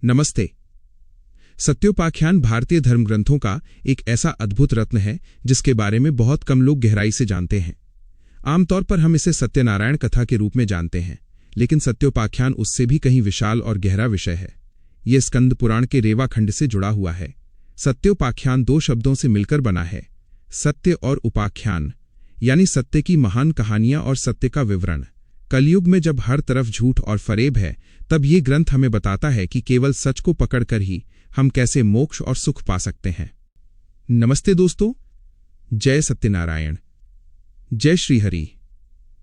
नमस्ते। सत्योपाख्यान भारतीय धर्म ग्रंथों का एक ऐसा अद्भुत रत्न है जिसके बारे में बहुत कम लोग गहराई से जानते हैं। आमतौर पर हम इसे सत्यनारायण कथा के रूप में जानते हैं, लेकिन सत्योपाख्यान उससे भी कहीं विशाल और गहरा विषय है। ये स्कंद पुराण के रेवा खंड से जुड़ा हुआ है। सत्योपाख्यान दो शब्दों से मिलकर बना है, सत्य और उपाख्यान, यानी सत्य की महान कहानियां और सत्य का विवरण। कलयुग में जब हर तरफ झूठ और फरेब है, तब ये ग्रंथ हमें बताता है कि केवल सच को पकड़कर ही हम कैसे मोक्ष और सुख पा सकते हैं। नमस्ते दोस्तों, जय सत्यनारायण, जय श्री हरि।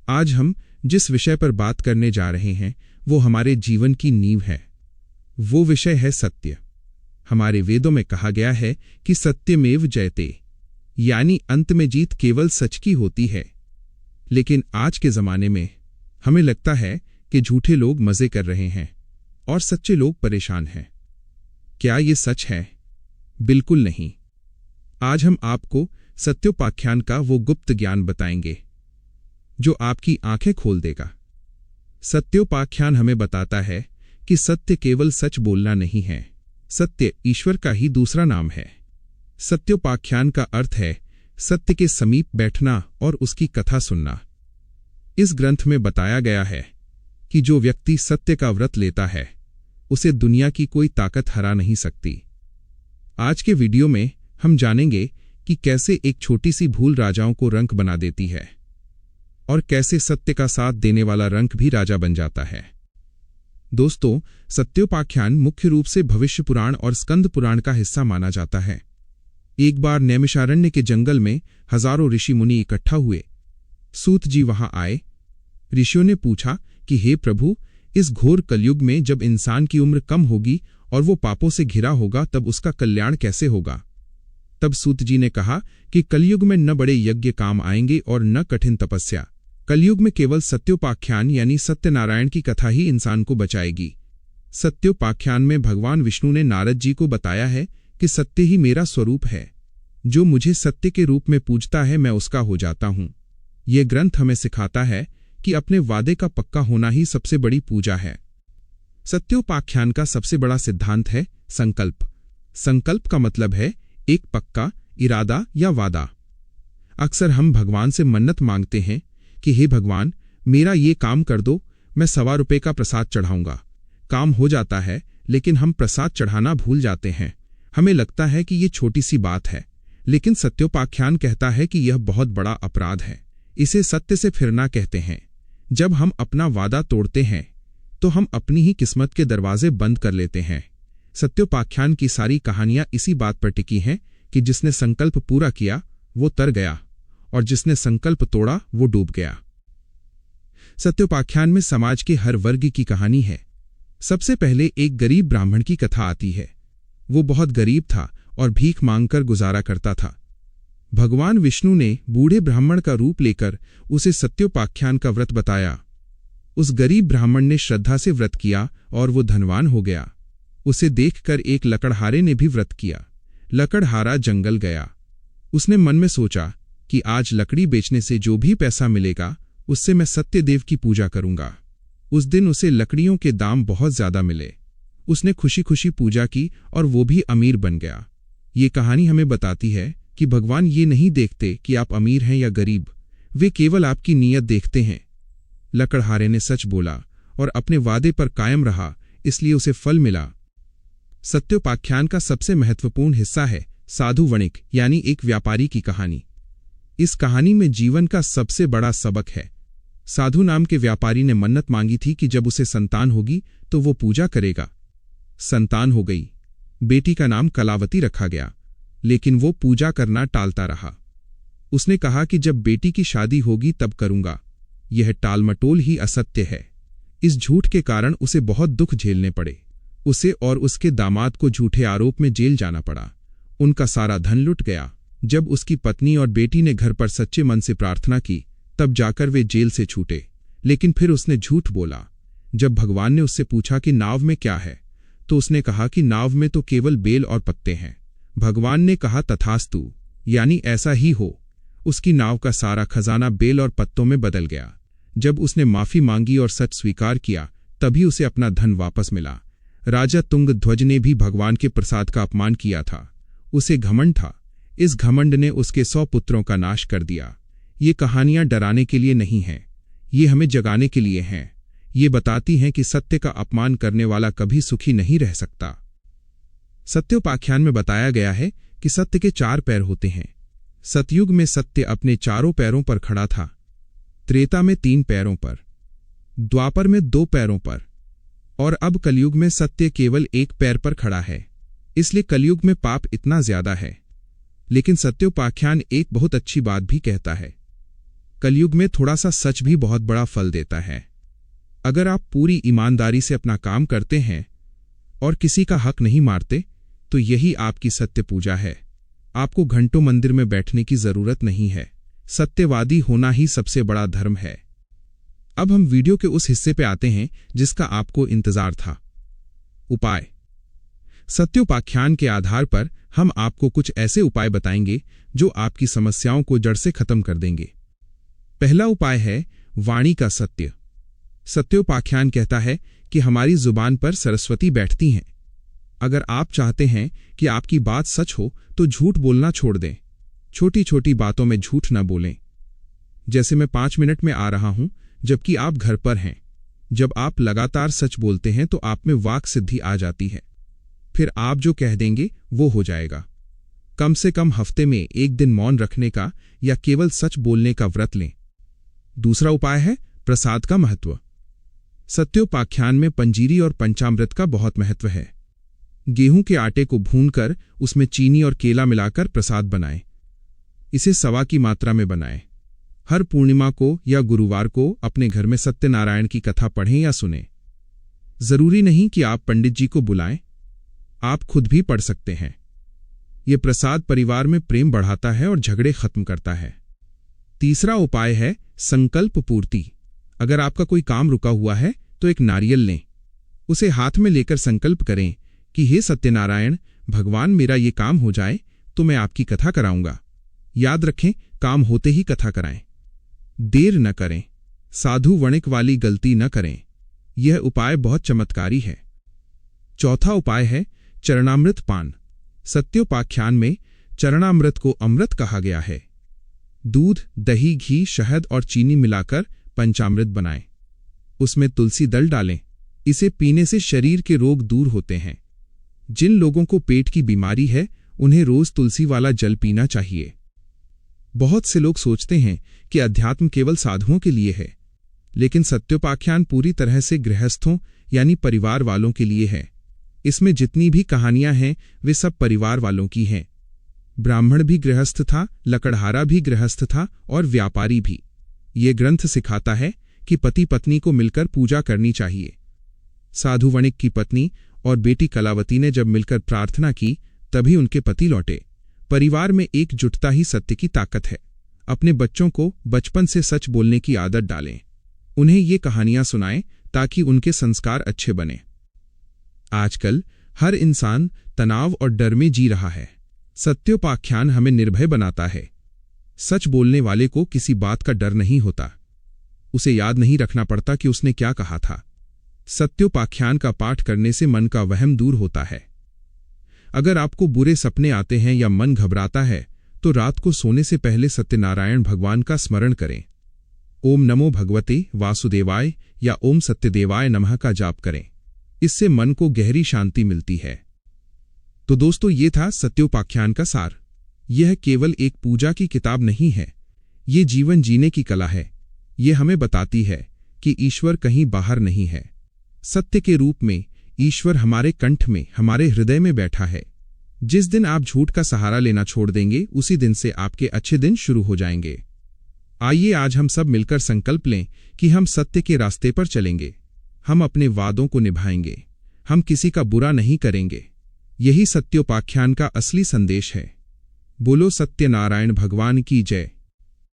आज हम जिस विषय पर बात करने जा रहे हैं वो हमारे जीवन की नींव है। वो विषय है सत्य। हमारे वेदों में कहा गया है कि सत्यमेव जयते, यानी अंत में जीत केवल सच की होती है। लेकिन आज के जमाने में हमें लगता है कि झूठे लोग मजे कर रहे हैं और सच्चे लोग परेशान हैं। क्या ये सच है? बिल्कुल नहीं। आज हम आपको सत्योपाख्यान का वो गुप्त ज्ञान बताएंगे जो आपकी आंखें खोल देगा। सत्योपाख्यान हमें बताता है कि सत्य केवल सच बोलना नहीं है, सत्य ईश्वर का ही दूसरा नाम है। सत्योपाख्यान का अर्थ है सत्य के समीप बैठना और उसकी कथा सुनना। इस ग्रंथ में बताया गया है कि जो व्यक्ति सत्य का व्रत लेता है उसे दुनिया की कोई ताकत हरा नहीं सकती। आज के वीडियो में हम जानेंगे कि कैसे एक छोटी सी भूल राजाओं को रंक बना देती है और कैसे सत्य का साथ देने वाला रंक भी राजा बन जाता है। दोस्तों, सत्योपाख्यान मुख्य रूप से भविष्य पुराण और स्कंद पुराण का हिस्सा माना जाता है। एक बार नैमिषारण्य के जंगल में हजारों ऋषि मुनि इकट्ठा हुए। सूत जी वहां आए। ऋषियों ने पूछा कि हे प्रभु, इस घोर कलयुग में जब इंसान की उम्र कम होगी और वो पापों से घिरा होगा, तब उसका कल्याण कैसे होगा? तब सूत जी ने कहा कि कलयुग में न बड़े यज्ञ काम आएंगे और न कठिन तपस्या। कलयुग में केवल सत्योपाख्यान यानी सत्यनारायण की कथा ही इंसान को बचाएगी। सत्योपाख्यान में भगवान विष्णु ने नारद जी को बताया है कि सत्य ही मेरा स्वरूप है। जो मुझे सत्य के रूप में पूजता है, मैं उसका हो जाता हूं। ये ग्रंथ हमें सिखाता है कि अपने वादे का पक्का होना ही सबसे बड़ी पूजा है। सत्योपाख्यान का सबसे बड़ा सिद्धांत है संकल्प। संकल्प का मतलब है एक पक्का इरादा या वादा। अक्सर हम भगवान से मन्नत मांगते हैं कि हे भगवान, मेरा ये काम कर दो, मैं ₹1.25 का प्रसाद चढ़ाऊंगा। काम हो जाता है, लेकिन हम प्रसाद चढ़ाना भूल जाते हैं। हमें लगता है कि ये छोटी सी बात है, लेकिन सत्योपाख्यान कहता है कि यह बहुत बड़ा अपराध है। इसे सत्य से फिरना कहते हैं। जब हम अपना वादा तोड़ते हैं तो हम अपनी ही किस्मत के दरवाजे बंद कर लेते हैं। सत्योपाख्यान की सारी कहानियां इसी बात पर टिकी हैं कि जिसने संकल्प पूरा किया वो तर गया और जिसने संकल्प तोड़ा वो डूब गया। सत्योपाख्यान में समाज के हर वर्ग की कहानी है। सबसे पहले एक गरीब ब्राह्मण की कथा आती है। वो बहुत गरीब था और भीख मांगकर गुजारा करता था। भगवान विष्णु ने बूढ़े ब्राह्मण का रूप लेकर उसे सत्योपाख्यान का व्रत बताया। उस गरीब ब्राह्मण ने श्रद्धा से व्रत किया और वो धनवान हो गया। उसे देखकर एक लकड़हारे ने भी व्रत किया। लकड़हारा जंगल गया। उसने मन में सोचा कि आज लकड़ी बेचने से जो भी पैसा मिलेगा उससे मैं सत्यदेव की पूजा करूंगा। उस दिन उसे लकड़ियों के दाम बहुत ज्यादा मिले। उसने खुशी खुशी पूजा की और वो भी अमीर बन गया। ये कहानी हमें बताती है कि भगवान ये नहीं देखते कि आप अमीर हैं या गरीब, वे केवल आपकी नीयत देखते हैं। लकड़हारे ने सच बोला और अपने वादे पर कायम रहा, इसलिए उसे फल मिला। सत्योपाख्यान का सबसे महत्वपूर्ण हिस्सा है साधु वणिक यानी एक व्यापारी की कहानी। इस कहानी में जीवन का सबसे बड़ा सबक है। साधु नाम के व्यापारी ने मन्नत मांगी थी कि जब उसे संतान होगी तो वो पूजा करेगा। संतान हो गई। बेटी का नाम कलावती रखा गया, लेकिन वो पूजा करना टालता रहा। उसने कहा कि जब बेटी की शादी होगी तब करूंगा। यह टालमटोल ही असत्य है। इस झूठ के कारण उसे बहुत दुख झेलने पड़े। उसे और उसके दामाद को झूठे आरोप में जेल जाना पड़ा। उनका सारा धन लुट गया। जब उसकी पत्नी और बेटी ने घर पर सच्चे मन से प्रार्थना की तब जाकर वे जेल से छूटे, लेकिन फिर उसने झूठ बोला। जब भगवान ने उससे पूछा कि नाव में क्या है, तो उसने कहा कि नाव में तो केवल बेल और पत्ते हैं। भगवान ने कहा तथास्तु, यानी ऐसा ही हो। उसकी नाव का सारा खजाना बेल और पत्तों में बदल गया। जब उसने माफी मांगी और सच स्वीकार किया तभी उसे अपना धन वापस मिला। राजा तुंगध्वज ने भी भगवान के प्रसाद का अपमान किया था। उसे घमंड था। इस घमंड ने उसके 100 पुत्रों का नाश कर दिया। ये कहानियां डराने के लिए नहीं हैं, ये हमें जगाने के लिए हैं। ये बताती हैं कि सत्य का अपमान करने वाला कभी सुखी नहीं रह सकता। सत्योपाख्यान में बताया गया है कि सत्य के 4 पैर होते हैं। सतयुग में सत्य अपने चारों पैरों पर खड़ा था, त्रेता में 3 पैरों पर, द्वापर में 2 पैरों पर, और अब कलयुग में सत्य केवल 1 पैर पर खड़ा है। इसलिए कलयुग में पाप इतना ज्यादा है। लेकिन सत्योपाख्यान एक बहुत अच्छी बात भी कहता है। कलयुग में थोड़ा सा सच भी बहुत बड़ा फल देता है। अगर आप पूरी ईमानदारी से अपना काम करते हैं और किसी का हक नहीं मारते, तो यही आपकी सत्य पूजा है। आपको घंटों मंदिर में बैठने की जरूरत नहीं है। सत्यवादी होना ही सबसे बड़ा धर्म है। अब हम वीडियो के उस हिस्से पे आते हैं जिसका आपको इंतजार था। उपाय। सत्योपाख्यान के आधार पर हम आपको कुछ ऐसे उपाय बताएंगे जो आपकी समस्याओं को जड़ से खत्म कर देंगे। पहला उपाय है वाणी का सत्य। सत्योपाख्यान कहता है कि हमारी जुबान पर सरस्वती बैठती हैं। अगर आप चाहते हैं कि आपकी बात सच हो तो झूठ बोलना छोड़ दें। छोटी छोटी बातों में झूठ न बोलें। जैसे मैं 5 मिनट में आ रहा हूं जबकि आप घर पर हैं। जब आप लगातार सच बोलते हैं तो आप में वाक सिद्धि आ जाती है। फिर आप जो कह देंगे वो हो जाएगा। कम से कम हफ्ते में 1 दिन मौन रखने का या केवल सच बोलने का व्रत लें। दूसरा उपाय है प्रसाद का महत्व। सत्योपाख्यान में पंजीरी और पंचामृत का बहुत महत्व है। गेहूं के आटे को भूनकर उसमें चीनी और केला मिलाकर प्रसाद बनाएं। इसे 1 की मात्रा में बनाएं। हर पूर्णिमा को या गुरुवार को अपने घर में सत्यनारायण की कथा पढ़ें या सुनें। जरूरी नहीं कि आप पंडित जी को बुलाएं, आप खुद भी पढ़ सकते हैं। यह प्रसाद परिवार में प्रेम बढ़ाता है और झगड़े खत्म करता है। तीसरा उपाय है संकल्प पूर्ति। अगर आपका कोई काम रुका हुआ है तो एक नारियल लें। उसे हाथ में लेकर संकल्प करें कि हे सत्यनारायण, भगवान, मेरा ये काम हो जाए तो मैं आपकी कथा कराऊंगा। याद रखें, काम होते ही कथा कराएं। देर न करें। साधु वणिक वाली गलती न करें। यह उपाय बहुत चमत्कारी है। चौथा उपाय है चरणामृत पान। सत्योपाख्यान में चरणामृत को अमृत कहा गया है। दूध, दही, घी, शहद और चीनी मिलाकर पंचामृत बनाएं। उसमें तुलसी दल डालें। इसे पीने से शरीर के रोग दूर होते हैं। जिन लोगों को पेट की बीमारी है उन्हें रोज तुलसी वाला जल पीना चाहिए। बहुत से लोग सोचते हैं कि अध्यात्म केवल साधुओं के लिए है, लेकिन सत्योपाख्यान पूरी तरह से गृहस्थों यानी परिवार वालों के लिए है। इसमें जितनी भी कहानियां हैं वे सब परिवार वालों की हैं। ब्राह्मण भी गृहस्थ था, लकड़हारा भी गृहस्थ था और व्यापारी भी। ये ग्रंथ सिखाता है कि पति पत्नी को मिलकर पूजा करनी चाहिए। साधु वणिक की पत्नी और बेटी कलावती ने जब मिलकर प्रार्थना की तभी उनके पति लौटे। परिवार में एकजुटता ही सत्य की ताकत है। अपने बच्चों को बचपन से सच बोलने की आदत डालें। उन्हें ये कहानियां सुनाएं ताकि उनके संस्कार अच्छे बने। आजकल हर इंसान तनाव और डर में जी रहा है। सत्योपाख्यान हमें निर्भय बनाता है। सच बोलने वाले को किसी बात का डर नहीं होता। उसे याद नहीं रखना पड़ता कि उसने क्या कहा था। सत्योपाख्यान का पाठ करने से मन का वहम दूर होता है। अगर आपको बुरे सपने आते हैं या मन घबराता है तो रात को सोने से पहले सत्यनारायण भगवान का स्मरण करें। ओम नमो भगवते वासुदेवाय या ओम सत्यदेवाय नमः का जाप करें। इससे मन को गहरी शांति मिलती है। तो दोस्तों, ये था सत्योपाख्यान का सार। यह केवल एक पूजा की किताब नहीं है, ये जीवन जीने की कला है। ये हमें बताती है कि ईश्वर कहीं बाहर नहीं है। सत्य के रूप में ईश्वर हमारे कंठ में, हमारे हृदय में बैठा है। जिस दिन आप झूठ का सहारा लेना छोड़ देंगे उसी दिन से आपके अच्छे दिन शुरू हो जाएंगे। आइए आज हम सब मिलकर संकल्प लें कि हम सत्य के रास्ते पर चलेंगे। हम अपने वादों को निभाएंगे। हम किसी का बुरा नहीं करेंगे। यही सत्योपाख्यान का असली संदेश है। बोलो सत्यनारायण भगवान की जय।